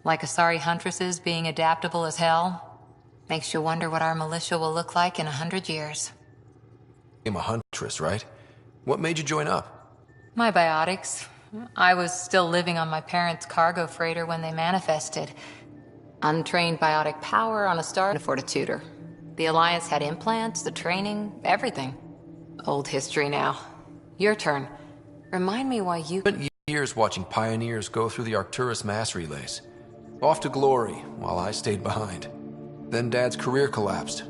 Like Asari Huntresses being adaptable as hell. Makes you wonder what our militia will look like in 100 years. I'm a huntress, right? What made you join up? My biotics. I was still living on my parents' cargo freighter when they manifested. Untrained biotic power on a star to afford a tutor. The Alliance had implants, the training, everything. Old history now. Your turn. Remind me why you... Spent years watching pioneers go through the Arcturus mass relays. Off to glory, while I stayed behind. Then Dad's career collapsed.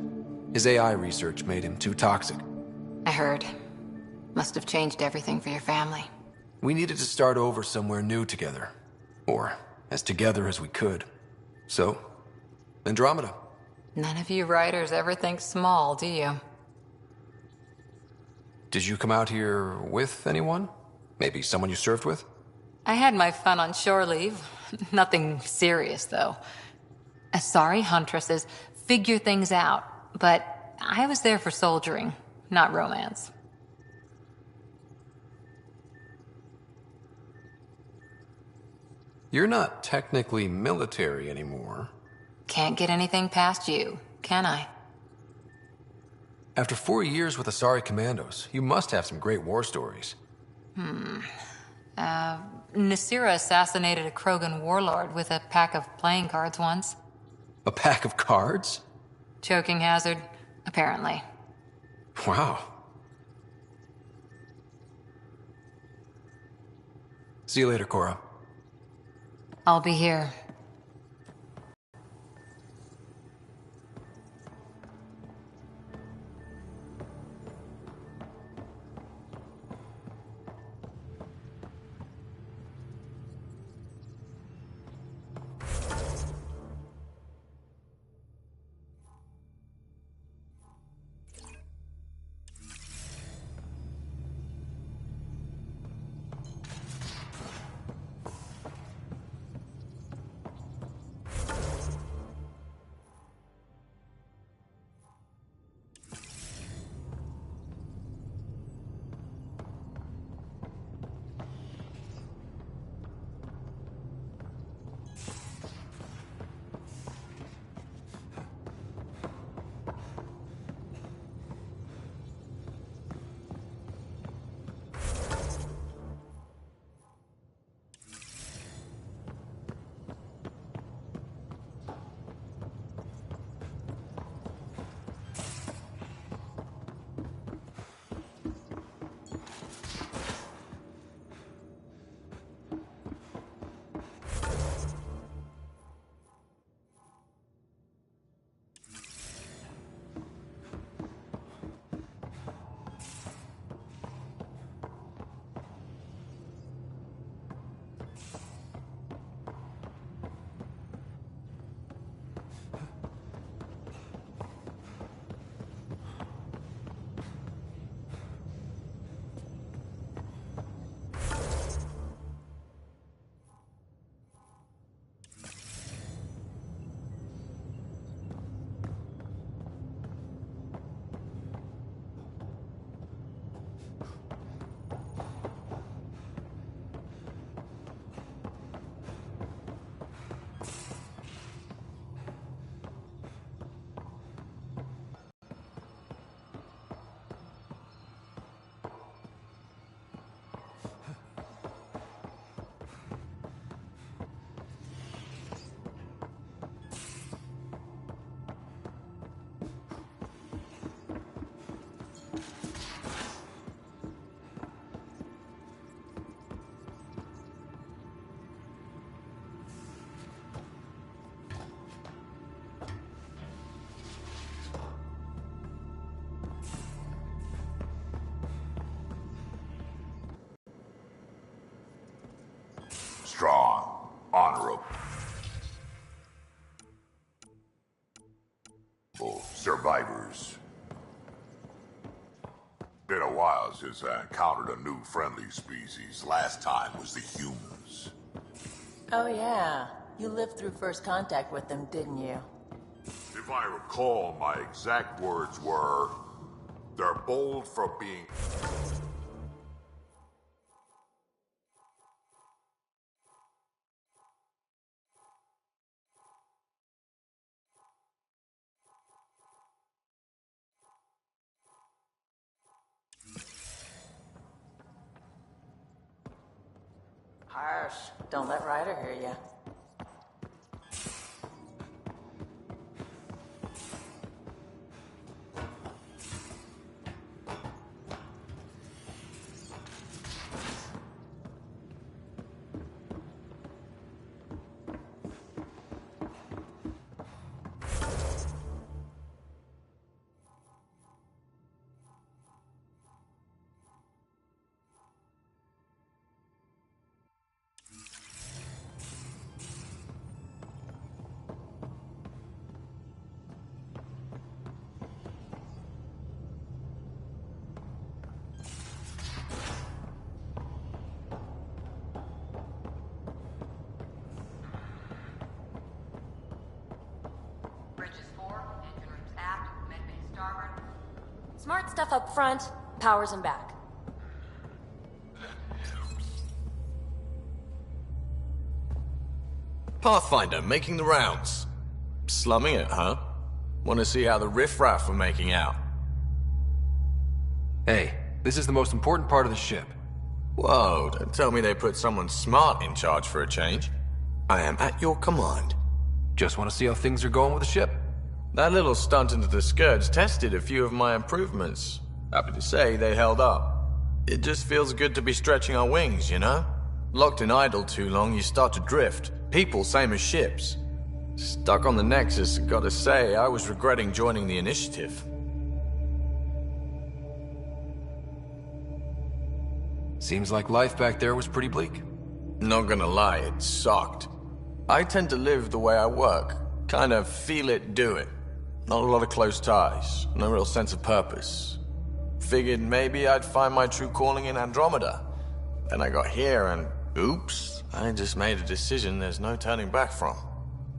His AI research made him too toxic. I heard. Must have changed everything for your family. We needed to start over somewhere new together. Or as together as we could. So, Andromeda. None of you writers ever think small, do you? Did you come out here with anyone? Maybe someone you served with? I had my fun on shore leave. Nothing serious, though. Asari Huntresses figure things out, but I was there for soldiering, not romance. You're not technically military anymore. Can't get anything past you, can I? After 4 years with Asari Commandos, you must have some great war stories. Nasira assassinated a Krogan warlord with a pack of playing cards once. A pack of cards? Choking hazard, apparently. Wow. See you later, Cora. I'll be here. Strong, honorable survivors. Been a while since I encountered a new friendly species. Last time was the humans. Oh yeah, you lived through first contact with them, didn't you? If I recall, my exact words were, "They're bold for being..." Don't let Ryder hear ya. Smart stuff up front, powers in back. Pathfinder making the rounds. Slumming it, huh? Want to see how the riffraff are making out? Hey, this is the most important part of the ship. Whoa, don't tell me they put someone smart in charge for a change. I am at your command. Just want to see how things are going with the ship. That little stunt into the Scourge tested a few of my improvements. Happy to say they held up. It just feels good to be stretching our wings, you know? Locked in idle too long, you start to drift. People, same as ships. Stuck on the Nexus, gotta say, I was regretting joining the Initiative. Seems like life back there was pretty bleak. Not gonna lie, it sucked. I tend to live the way I work. Kind of feel it, do it. Not a lot of close ties, no real sense of purpose. Figured maybe I'd find my true calling in Andromeda. Then I got here and, oops, I just made a decision there's no turning back from.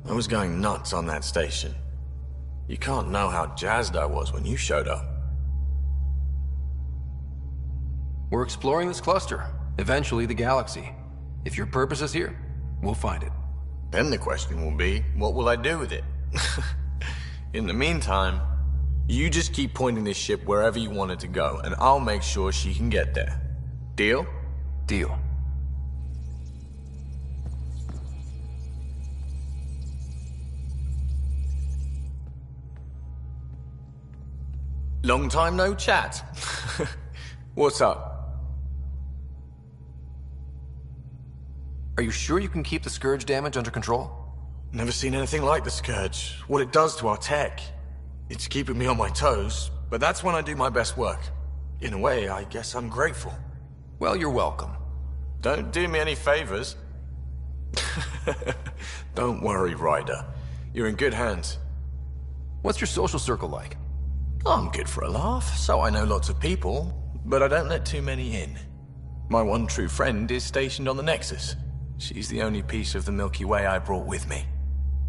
I was going nuts on that station. You can't know how jazzed I was when you showed up. We're exploring this cluster, eventually the galaxy. If your purpose is here, we'll find it. Then the question will be, what will I do with it? In the meantime, you just keep pointing this ship wherever you want it to go, and I'll make sure she can get there. Deal? Deal. Long time no chat. What's up? Are you sure you can keep the Scourge damage under control? Never seen anything like the Scourge. What it does to our tech. It's keeping me on my toes, but that's when I do my best work. In a way, I guess I'm grateful. Well, you're welcome. Don't do me any favors. Don't worry, Ryder. You're in good hands. What's your social circle like? I'm good for a laugh, so I know lots of people, but I don't let too many in. My one true friend is stationed on the Nexus. She's the only piece of the Milky Way I brought with me.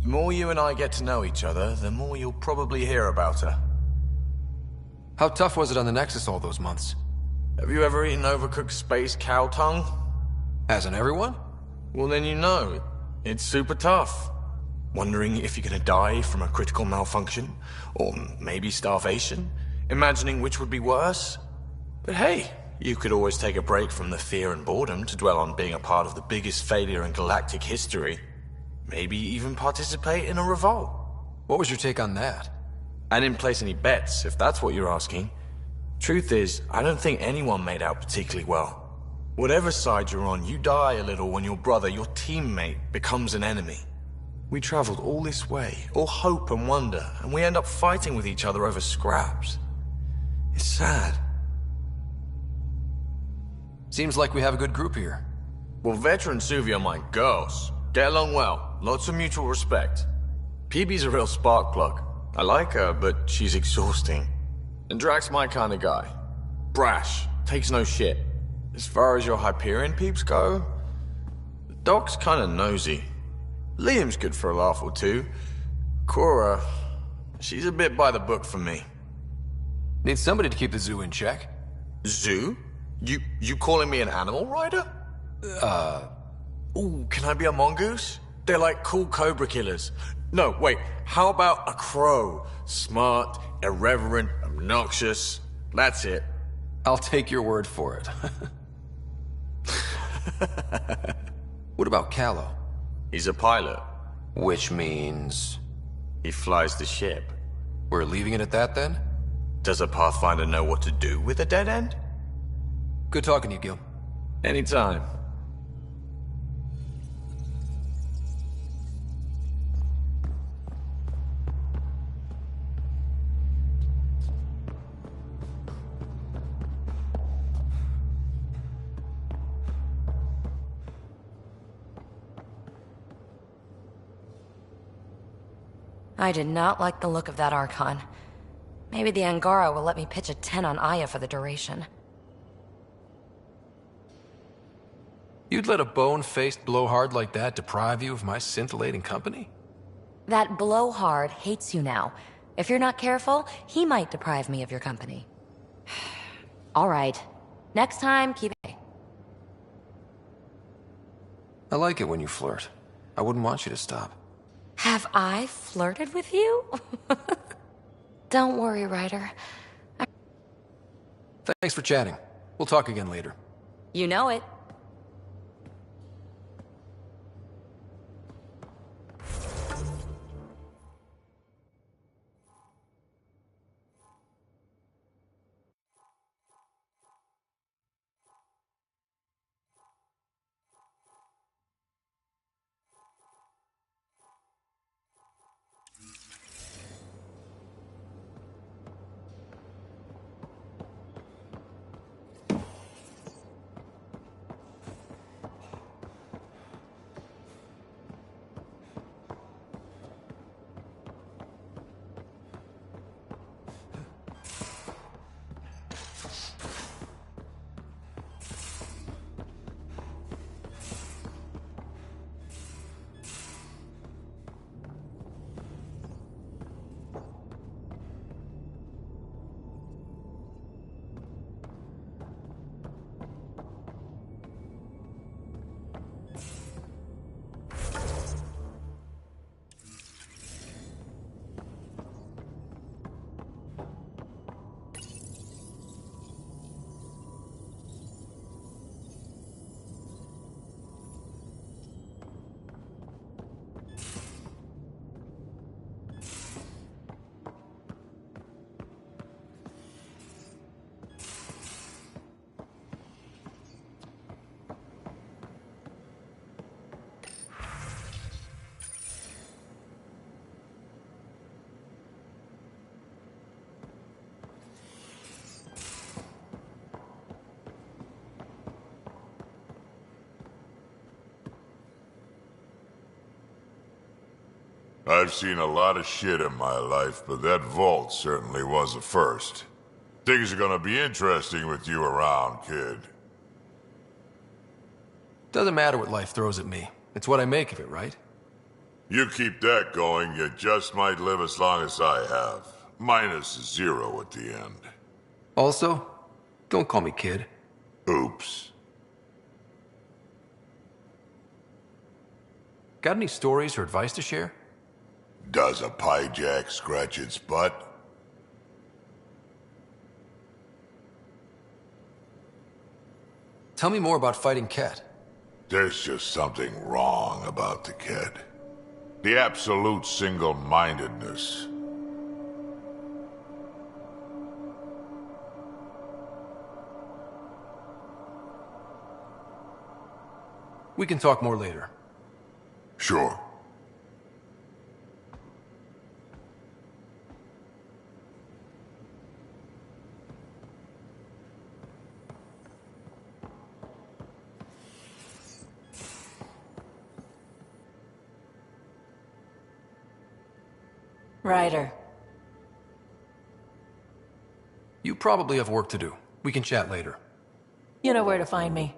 The more you and I get to know each other, the more you'll probably hear about her. How tough was it on the Nexus all those months? Have you ever eaten overcooked space cow tongue? Hasn't everyone? Well, then you know. It's super tough. Wondering if you're gonna die from a critical malfunction? Or maybe starvation? Imagining which would be worse? But hey, you could always take a break from the fear and boredom to dwell on being a part of the biggest failure in galactic history. Maybe even participate in a revolt. What was your take on that? I didn't place any bets, if that's what you're asking. Truth is, I don't think anyone made out particularly well. Whatever side you're on, you die a little when your brother, your teammate, becomes an enemy. We traveled all this way, all hope and wonder, and we end up fighting with each other over scraps. It's sad. Seems like we have a good group here. Well, veteran Suvi are my girls. Get along well, lots of mutual respect. PB's a real spark plug. I like her, but she's exhausting. And Drax's my kind of guy. Brash, takes no shit. As far as your Hyperion peeps go, the Doc's kinda nosy. Liam's good for a laugh or two. Cora, she's a bit by the book for me. Need somebody to keep the zoo in check. Zoo? You calling me an animal rider? Ooh, can I be a mongoose? They're like cool cobra killers. No, wait, how about a crow? Smart, irreverent, obnoxious. That's it. I'll take your word for it. What about Callow? He's a pilot. Which means... He flies the ship. we're leaving it at that, then? Does a Pathfinder know what to do with a dead end? Good talking to you, Gil. Anytime. I did not like the look of that Archon. Maybe the Angara will let me pitch a 10 on Aya for the duration. You'd let a bone-faced blowhard like that deprive you of my scintillating company? That blowhard hates you now. If you're not careful, he might deprive me of your company. All right. Next time, keep it. I like it when you flirt. I wouldn't want you to stop. Have I flirted with you? Don't worry, Ryder. Thanks for chatting. We'll talk again later. You know it. I've seen a lot of shit in my life, but that vault certainly was a first. Things are gonna be interesting with you around, kid. Doesn't matter what life throws at me. It's what I make of it, right? You keep that going, you just might live as long as I have. Minus 0 at the end. Also, don't call me kid. Oops. Got any stories or advice to share? Does a piejack scratch its butt? Tell me more about fighting Ket. There's just something wrong about the kid. The absolute single-mindedness. We can talk more later. Sure. Ryder. You probably have work to do. We can chat later. You know where to find me.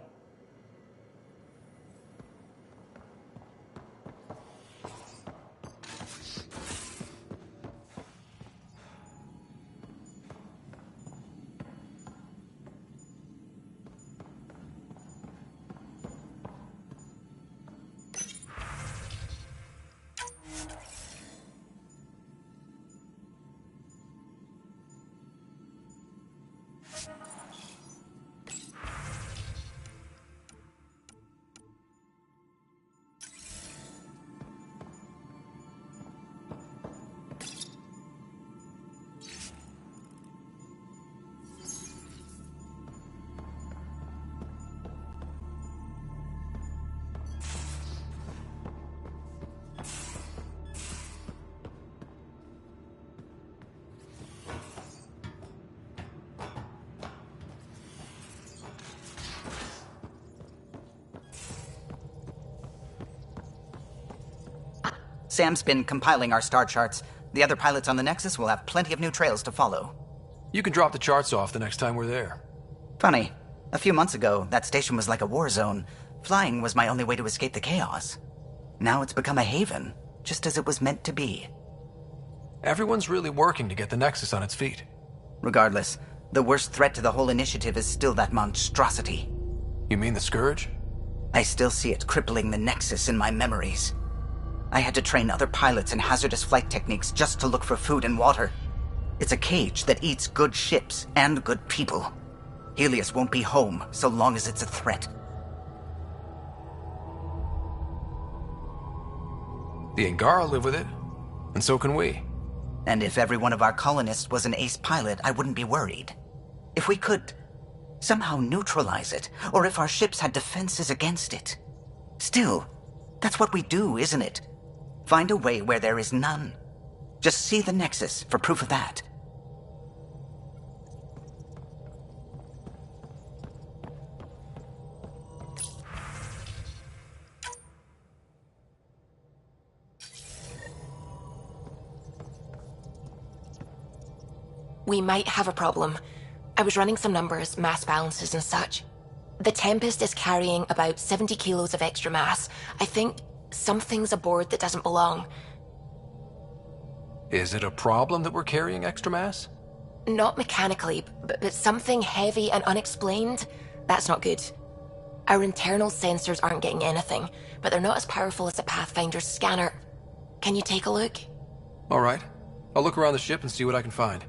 Sam's been compiling our star charts. The other pilots on the Nexus will have plenty of new trails to follow. You can drop the charts off the next time we're there. Funny. A few months ago, that station was like a war zone. Flying was my only way to escape the chaos. Now it's become a haven, just as it was meant to be. Everyone's really working to get the Nexus on its feet. Regardless, the worst threat to the whole initiative is still that monstrosity. You mean the Scourge? I still see it crippling the Nexus in my memories. I had to train other pilots in hazardous flight techniques just to look for food and water. It's a cage that eats good ships and good people. Helios won't be home so long as it's a threat. The Angara live with it, and so can we. And if every one of our colonists was an ace pilot, I wouldn't be worried. If we could somehow neutralize it, or if our ships had defenses against it. Still, that's what we do, isn't it? Find a way where there is none. Just see the Nexus for proof of that. We might have a problem. I was running some numbers, mass balances and such. The Tempest is carrying about 70 kilos of extra mass. I think something's aboard that doesn't belong. Is it a problem that we're carrying extra mass? Not mechanically, but something heavy and unexplained. That's not good. Our internal sensors aren't getting anything, but they're not as powerful as a Pathfinder's scanner. Can you take a look? All right. I'll look around the ship and see what I can find.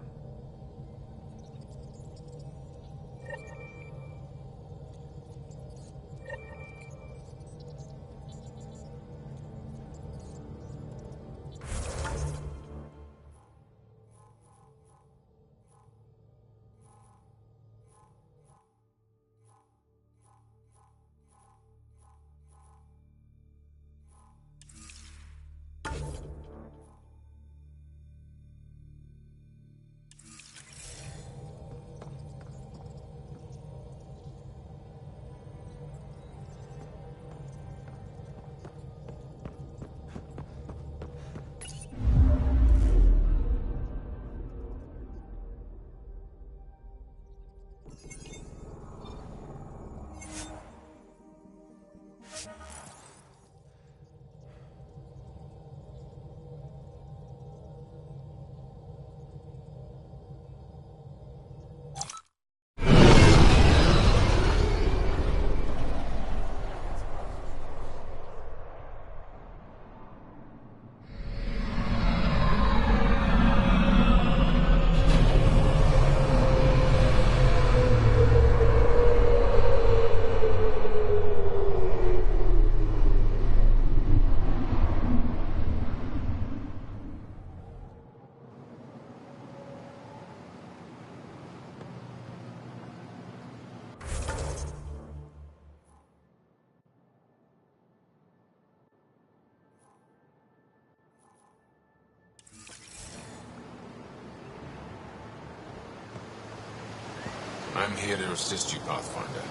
I'm here to assist you, Pathfinder.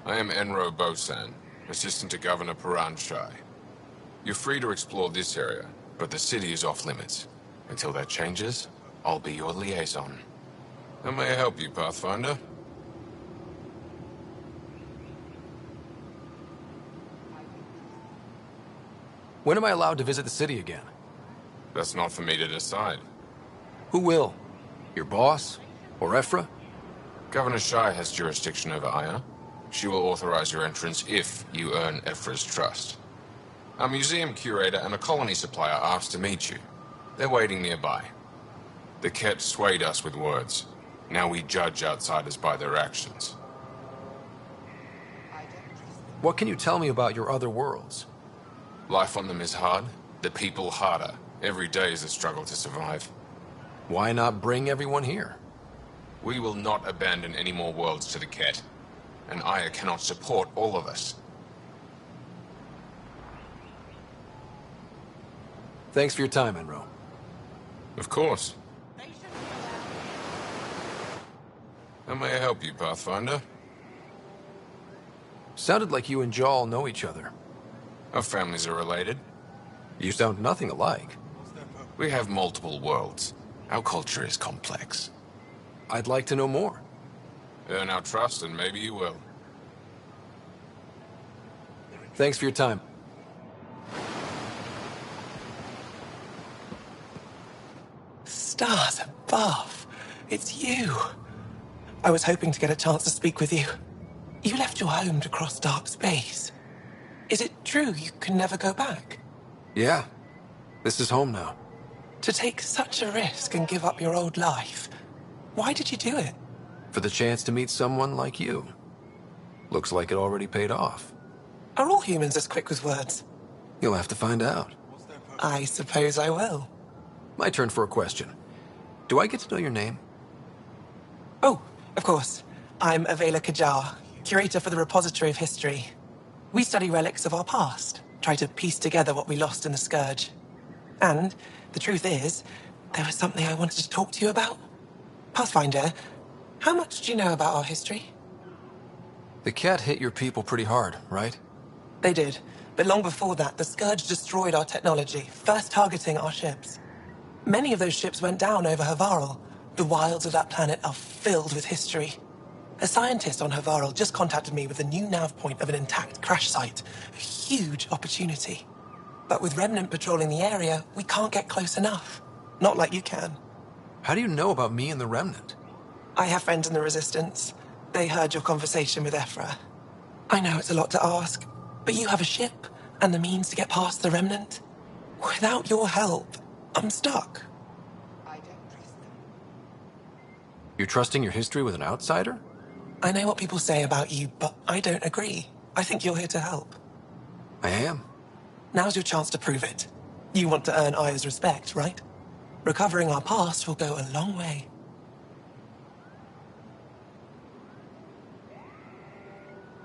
I am Enro Bosan, assistant to Governor Paran Shai. You're free to explore this area, but the city is off limits. Until that changes, I'll be your liaison. How may I help you, Pathfinder? When am I allowed to visit the city again? That's not for me to decide. Who will? Your boss? Or Ephra? Governor Shai has jurisdiction over Aya. She will authorize your entrance if you earn Ephra's trust. A museum curator and a colony supplier asked to meet you. They're waiting nearby. The Ket swayed us with words. Now we judge outsiders by their actions. What can you tell me about your other worlds? Life on them is hard, the people harder. Every day is a struggle to survive. Why not bring everyone here? We will not abandon any more worlds to the Ket, and Aya cannot support all of us. Thanks for your time, Enro. Of course. How may I help you, Pathfinder? Sounded like you and Jal know each other. Our families are related. You sound nothing alike. We have multiple worlds. Our culture is complex. I'd like to know more. Earn our trust, and maybe you will. Thanks for your time. Stars above. It's you. I was hoping to get a chance to speak with you. You left your home to cross dark space. Is it true you can never go back? Yeah. This is home now. To take such a risk and give up your old life, why did you do it? For the chance to meet someone like you. Looks like it already paid off. Are all humans as quick with words? You'll have to find out. I suppose I will. My turn for a question. Do I get to know your name? Oh, of course. I'm Avela Kajar, curator for the Repository of History. We study relics of our past, try to piece together what we lost in the Scourge. And the truth is, there was something I wanted to talk to you about. Pathfinder, how much do you know about our history? The cat hit your people pretty hard, right? They did, but long before that, the Scourge destroyed our technology, first targeting our ships. Many of those ships went down over Havarl. The wilds of that planet are filled with history. A scientist on Havarl just contacted me with a new nav point of an intact crash site. A huge opportunity. But with Remnant patrolling the area, we can't get close enough. Not like you can. How do you know about me and the Remnant? I have friends in the Resistance. They heard your conversation with Ephra. I know it's a lot to ask, but you have a ship and the means to get past the Remnant. Without your help, I'm stuck. You're trusting your history with an outsider? I know what people say about you, but I don't agree. I think you're here to help. I am. Now's your chance to prove it. You want to earn Aya's respect, right? Recovering our past will go a long way.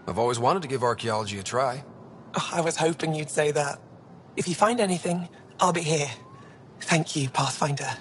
I've always wanted to give archaeology a try. Oh, I was hoping you'd say that. If you find anything, I'll be here. Thank you, Pathfinder.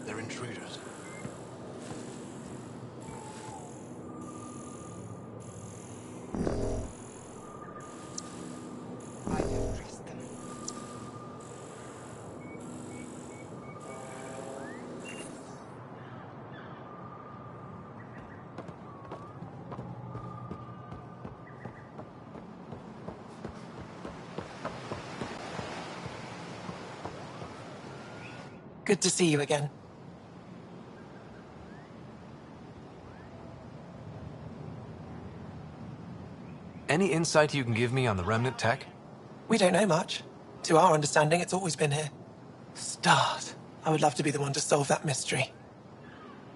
They're intruders. I don't trust them. Good to see you again. Any insight you can give me on the Remnant tech? We don't know much. To our understanding, it's always been here. Stars. I would love to be the one to solve that mystery.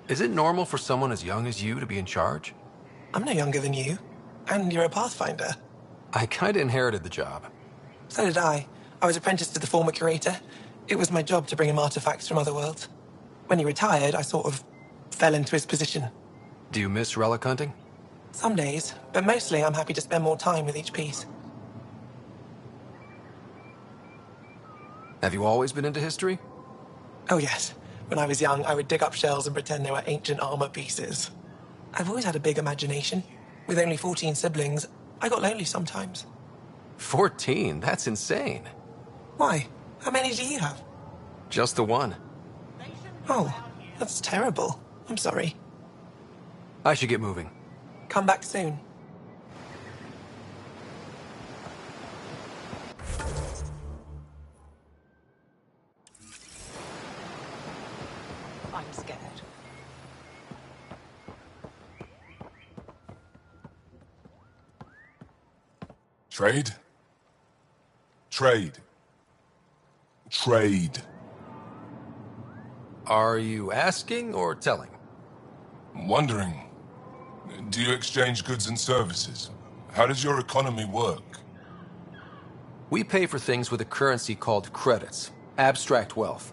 Is it normal for someone as young as you to be in charge? I'm no younger than you. And you're a Pathfinder. I kinda inherited the job. So did I. I was apprenticed to the former curator. It was my job to bring him artifacts from other worlds. When he retired, I sort of fell into his position. Do you miss relic hunting? Some days, but mostly I'm happy to spend more time with each piece. Have you always been into history? Oh yes. When I was young, I would dig up shells and pretend they were ancient armor pieces. I've always had a big imagination. With only 14 siblings, I got lonely sometimes. 14? That's insane. Why? How many do you have? Just the one. Oh, that's terrible. I'm sorry. I should get moving. Come back soon. I'm scared. Trade? Trade. Trade. Are you asking or telling? Wondering, do you exchange goods and services? How does your economy work? We pay for things with a currency called credits. Abstract wealth.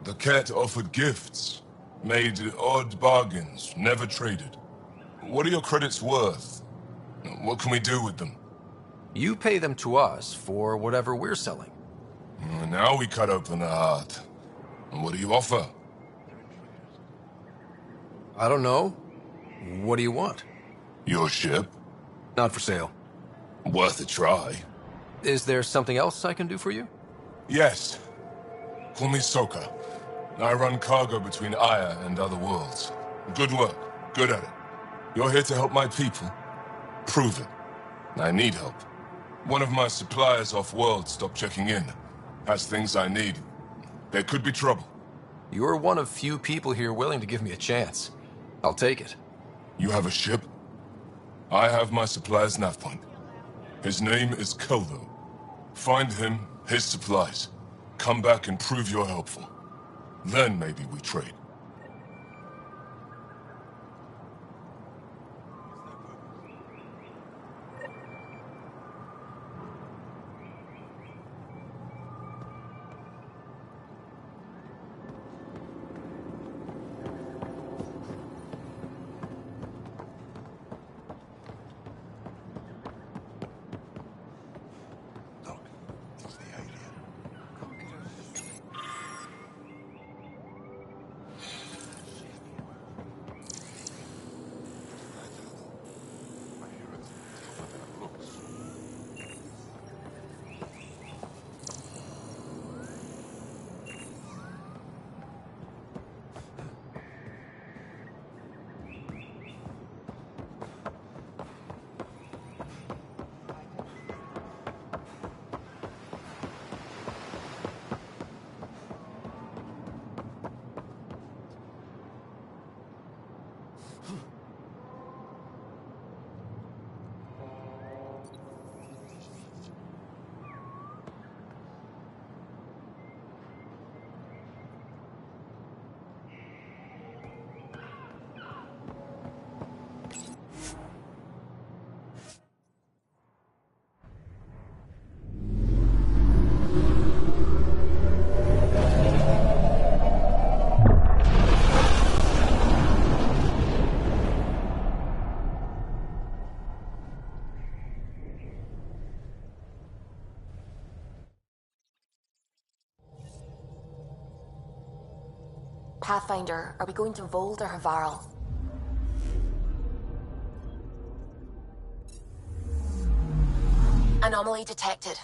The cat offered gifts, made odd bargains, never traded. What are your credits worth? What can we do with them? You pay them to us for whatever we're selling. Now we cut open the heart. And what do you offer? I don't know. What do you want? Your ship? Not for sale. Worth a try. Is there something else I can do for you? Yes. Call me Soka. I run cargo between Aya and other worlds. Good work. Good at it. You're here to help my people. Prove it. I need help. One of my suppliers off-world stopped checking in. Has things I need. There could be trouble. You're one of few people here willing to give me a chance. I'll take it. You have a ship? I have my supplier's nav point. His name is Keldo. Find him, his supplies. Come back and prove you're helpful. Then maybe we trade. Pathfinder, are we going to Vold or Havarl? Anomaly detected.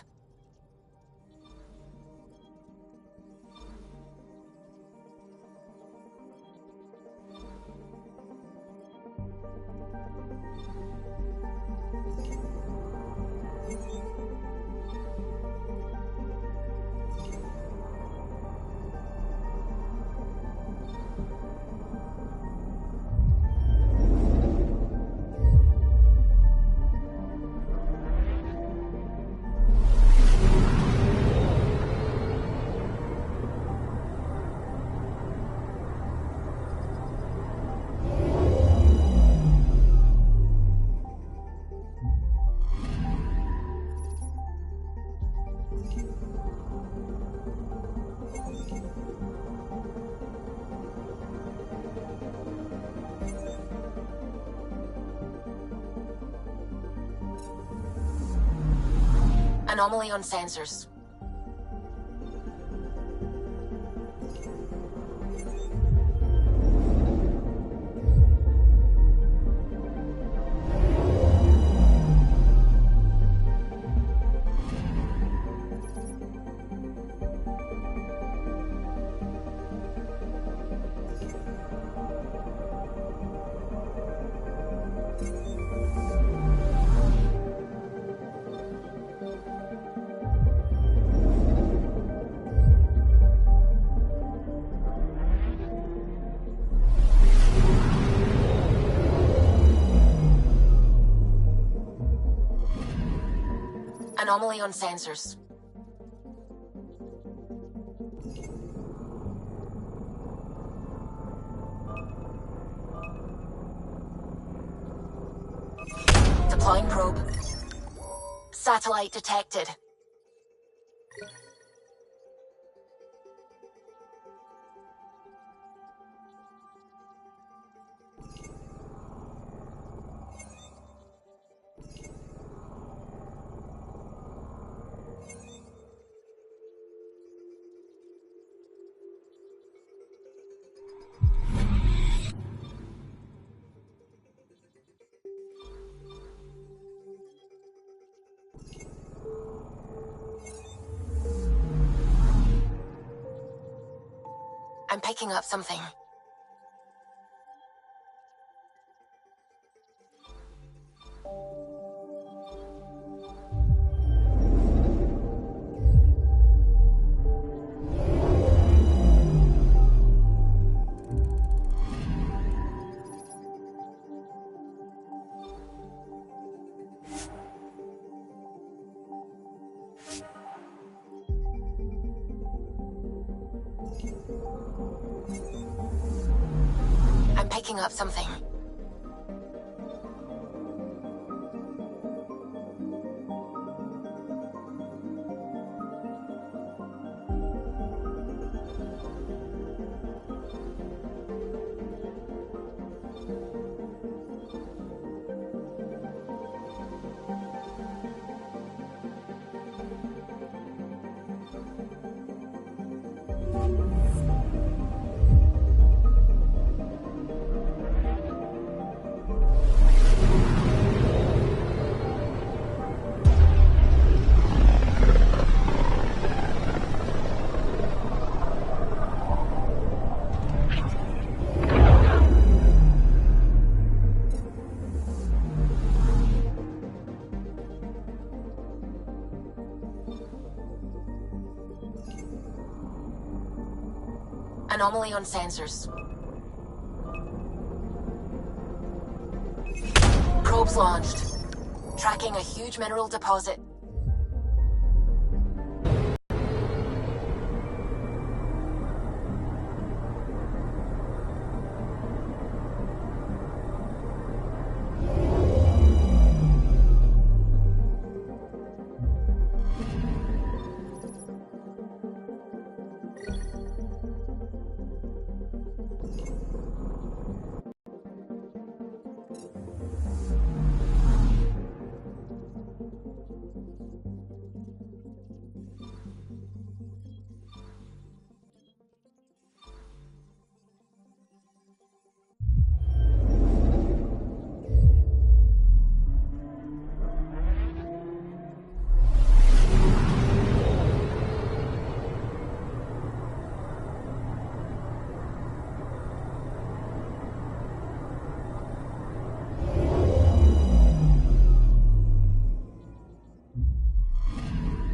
Anomaly on sensors. Anomaly on sensors. Deploying probe. Satellite detected. I'm picking up something. I'm picking up something. Anomaly on sensors. Probes launched. Tracking a huge mineral deposit.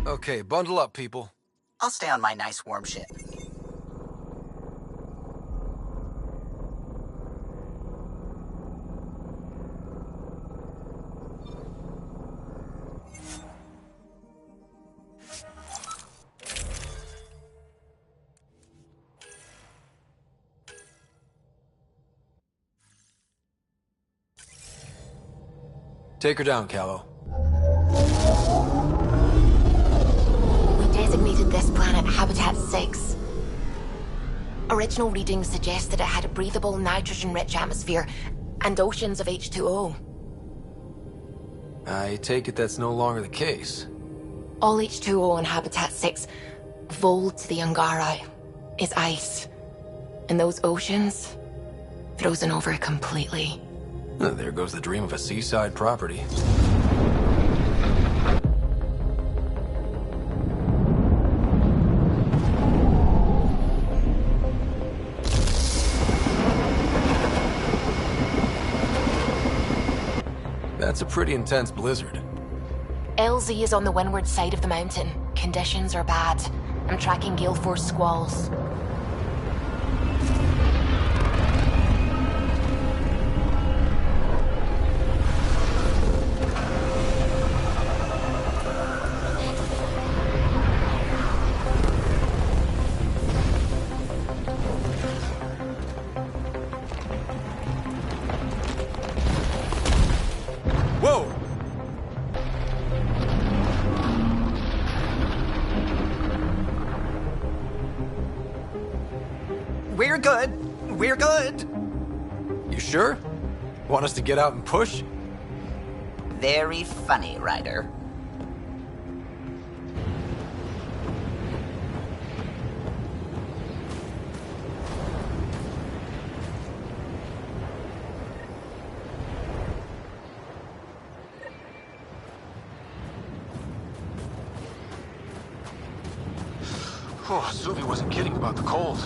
Okay, bundle up, people. I'll stay on my nice warm ship. Take her down, Callow. We designated this planet Habitat 6. Original readings suggest that it had a breathable, nitrogen-rich atmosphere and oceans of H2O. I take it that's no longer the case. All H2O on Habitat 6, vol to the Angara, is ice. And those oceans, frozen over completely. There goes the dream of a seaside property. That's a pretty intense blizzard. LZ is on the windward side of the mountain. Conditions are bad. I'm tracking gale force squalls. We're good. We're good. You sure? Want us to get out and push? Very funny, Ryder. Oh, Sylvie wasn't kidding about the cold.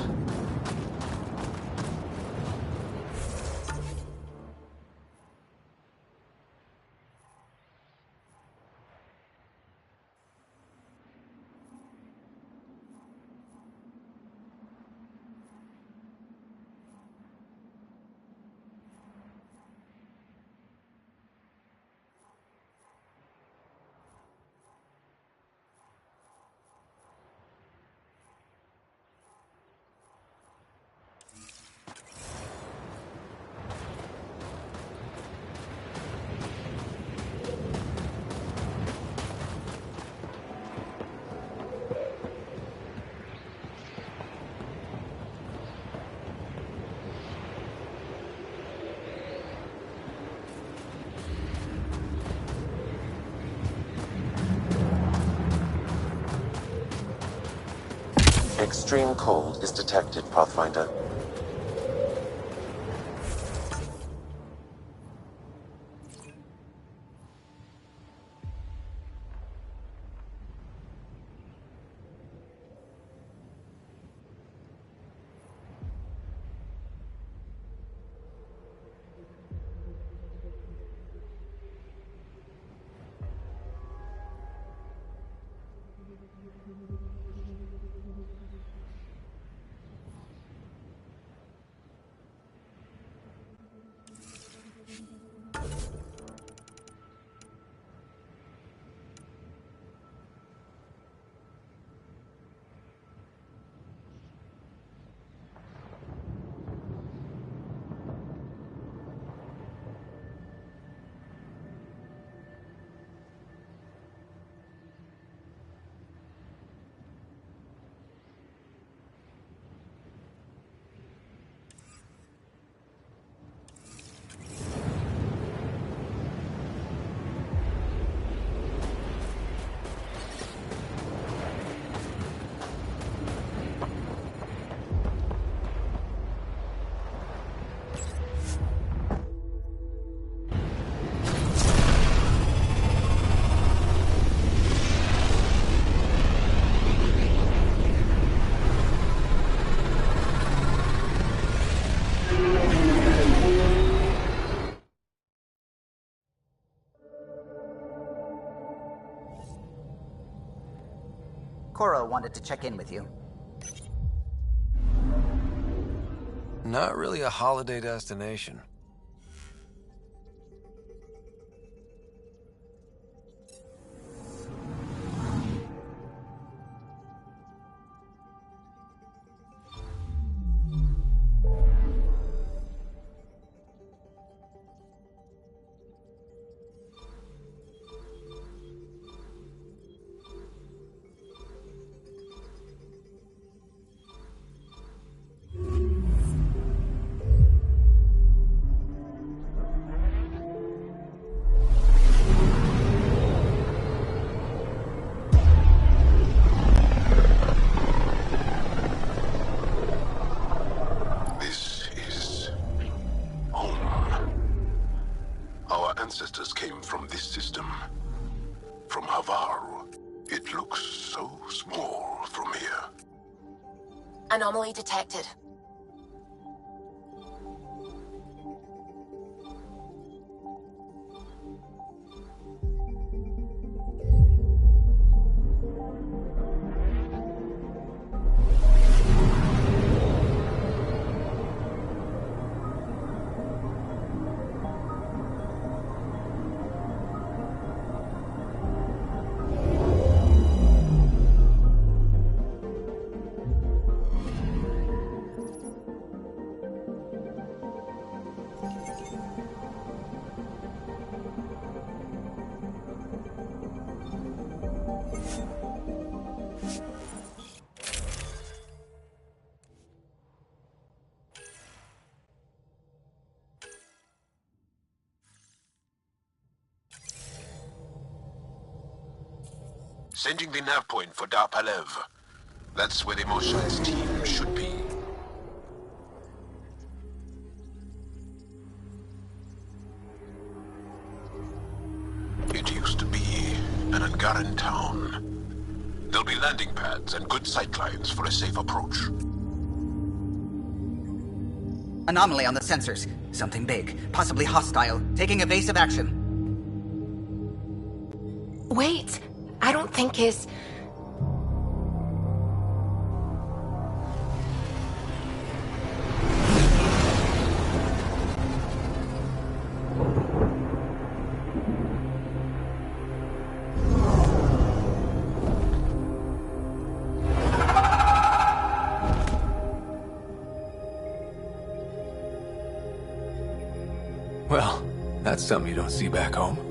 Extreme cold is detected, Pathfinder. Cora wanted to check in with you. Not really a holiday destination. Ancestors came from this system. From Havaru. It looks so small from here. Anomaly detected. Sending the nav point for Dar Palev. That's where the Mosha's team should be. It used to be an Angaran town. There'll be landing pads and good sightlines for a safe approach. Anomaly on the sensors. Something big, possibly hostile, taking evasive action. Wait, I don't think it's... Well, that's something you don't see back home.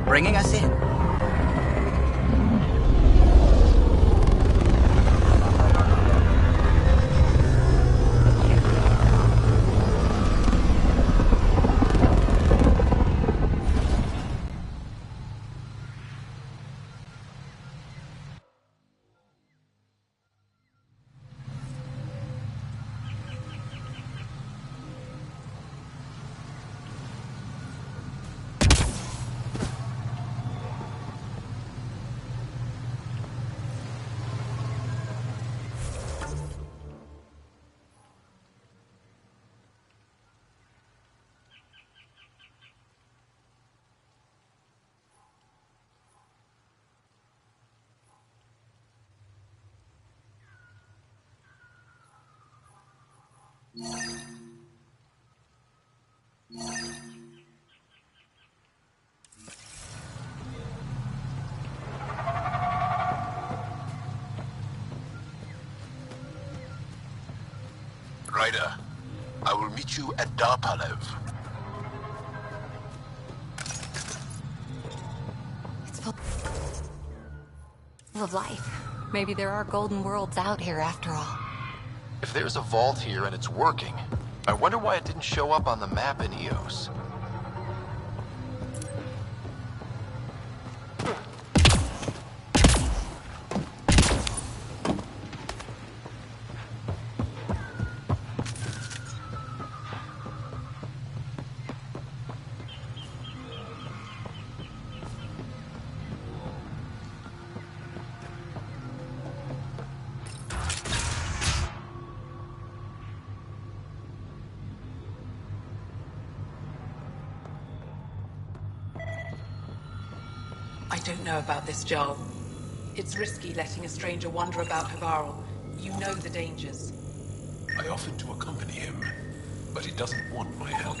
Bringing us in. Ryder, I will meet you at Dar Palev. It's full of life. Maybe there are golden worlds out here after all. If there's a vault here and it's working, I wonder why it didn't show up on the map in EOS. I don't know about this job. It's risky letting a stranger wander about Havarl. You know the dangers. I offered to accompany him, but he doesn't want my help.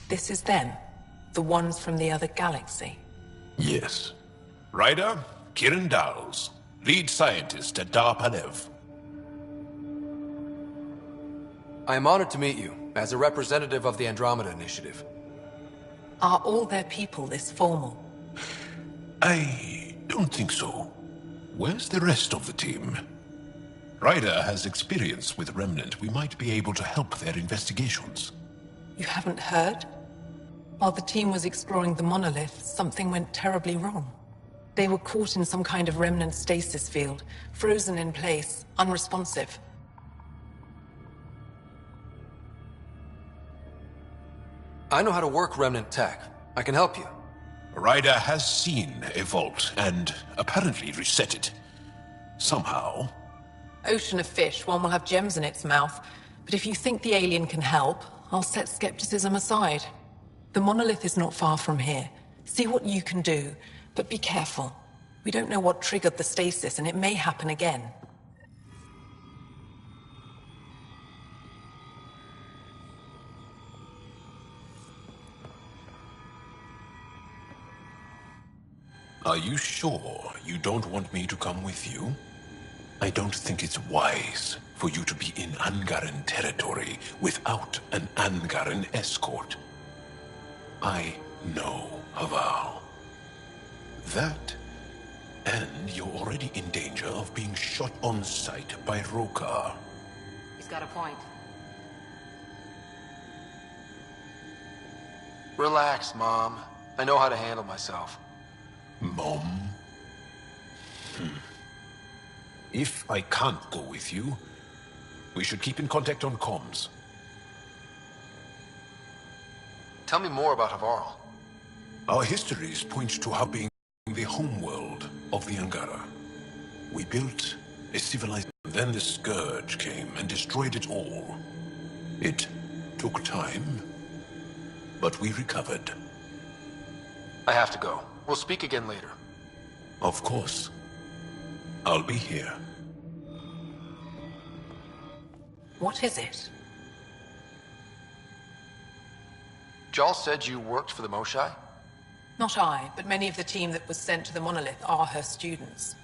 This is them, the ones from the other galaxy. Yes. Ryder, Kiran Dowles, lead scientist at Dar Palev. I am honored to meet you, as a representative of the Andromeda Initiative. Are all their people this formal? I don't think so. Where's the rest of the team? Ryder has experience with Remnant. We might be able to help their investigations. You haven't heard? While the team was exploring the monolith, something went terribly wrong. They were caught in some kind of remnant stasis field, frozen in place, unresponsive. I know how to work Remnant tech. I can help you. Ryder has seen a vault, and apparently reset it. Somehow. Ocean of fish, one will have gems in its mouth. But if you think the alien can help, I'll set skepticism aside. The monolith is not far from here. See what you can do, but be careful. We don't know what triggered the stasis, and it may happen again. Are you sure you don't want me to come with you? I don't think it's wise for you to be in Angaran territory without an Angaran escort. I know Haval. That, and you're already in danger of being shot on sight by Rokar. He's got a point. Relax, Mom. I know how to handle myself. Mom? If I can't go with you, we should keep in contact on comms. Tell me more about Havarl. Our histories point to how being the homeworld of the Angara. We built a civilization. Then the Scourge came and destroyed it all. It took time, but we recovered. I have to go. We'll speak again later. Of course. I'll be here. What is it? Jal said you worked for the Moshai? Not I, but many of the team that was sent to the monolith are her students.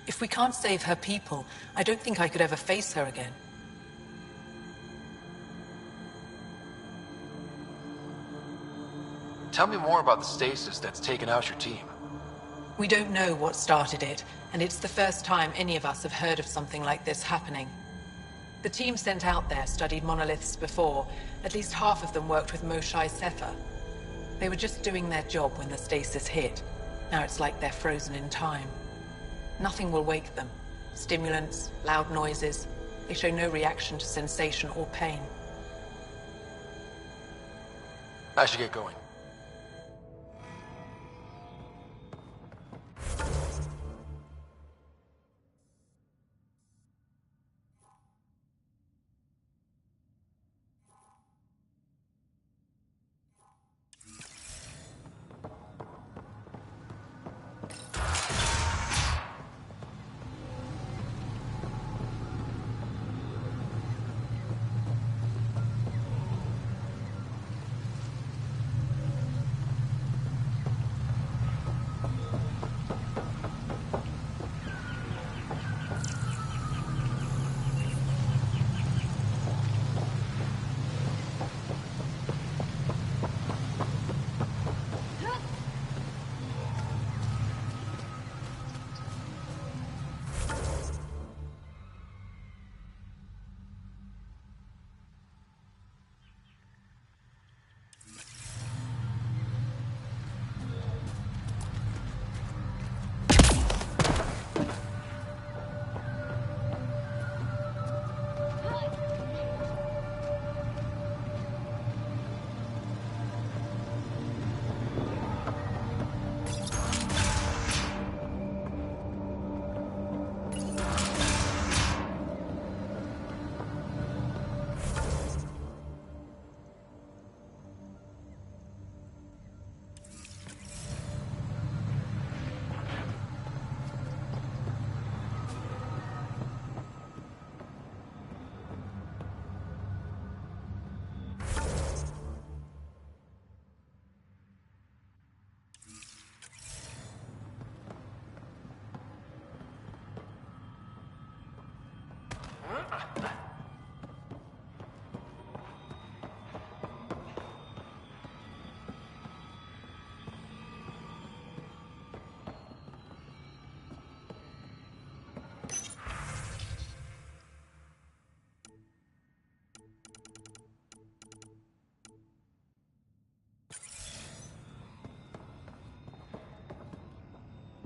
If we can't save her people, I don't think I could ever face her again. Tell me more about the stasis that's taken out your team. We don't know what started it, and it's the first time any of us have heard of something like this happening. The team sent out there studied monoliths before. At least half of them worked with Moshai Sefer. They were just doing their job when the stasis hit. Now it's like they're frozen in time. Nothing will wake them. Stimulants, loud noises. They show no reaction to sensation or pain. I should get going.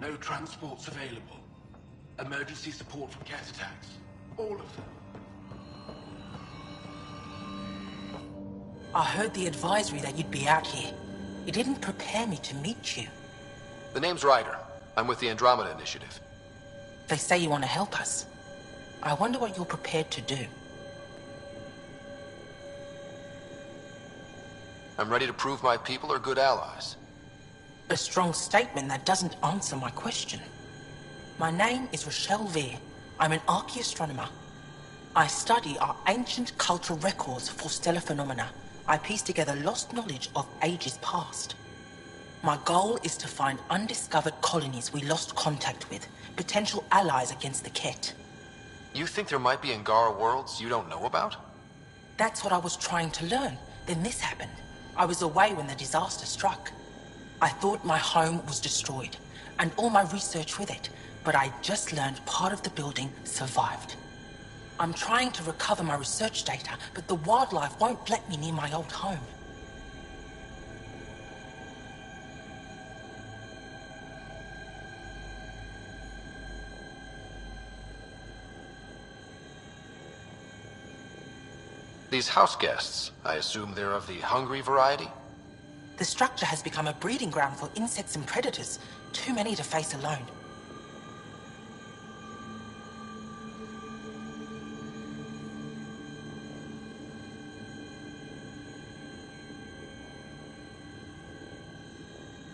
No transports available. Emergency support from cat attacks. All of them. I heard the advisory that you'd be out here. It didn't prepare me to meet you. The name's Ryder. I'm with the Andromeda Initiative. They say you want to help us. I wonder what you're prepared to do. I'm ready to prove my people are good allies. A strong statement that doesn't answer my question. My name is Rochelle Veer. I'm an archaeoastronomer. I study our ancient cultural records for stellar phenomena. I piece together lost knowledge of ages past. My goal is to find undiscovered colonies we lost contact with, potential allies against the Ket. You think there might be Angara worlds you don't know about? That's what I was trying to learn. Then this happened. I was away when the disaster struck. I thought my home was destroyed, and all my research with it, but I just learned part of the building survived. I'm trying to recover my research data, but the wildlife won't let me near my old home. These house guests, I assume they're of the hungry variety? The structure has become a breeding ground for insects and predators, too many to face alone.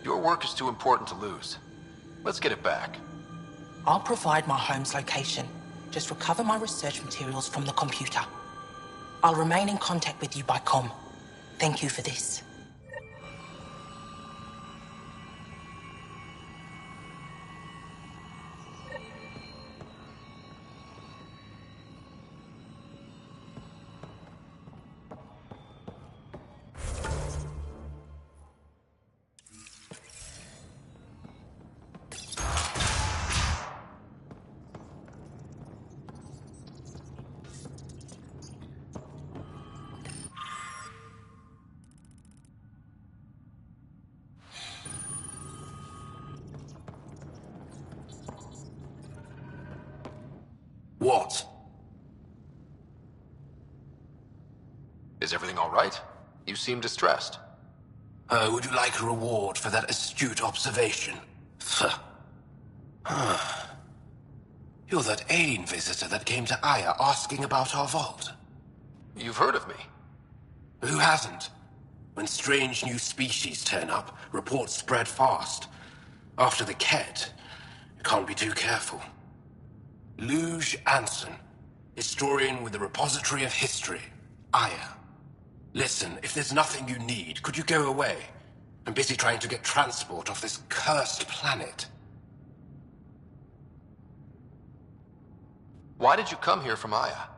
Your work is too important to lose. Let's get it back. I'll provide my home's location. Just recover my research materials from the computer. I'll remain in contact with you by comm. Thank you for this. What? Is everything all right? You seem distressed. Would you like a reward for that astute observation? You're that alien visitor that came to Aya asking about our vault. You've heard of me. Who hasn't? When strange new species turn up, reports spread fast. After the Ket, you can't be too careful. Luge Anson, historian with the Repository of History, Aya. Listen, if there's nothing you need, could you go away? I'm busy trying to get transport off this cursed planet. Why did you come here from Aya?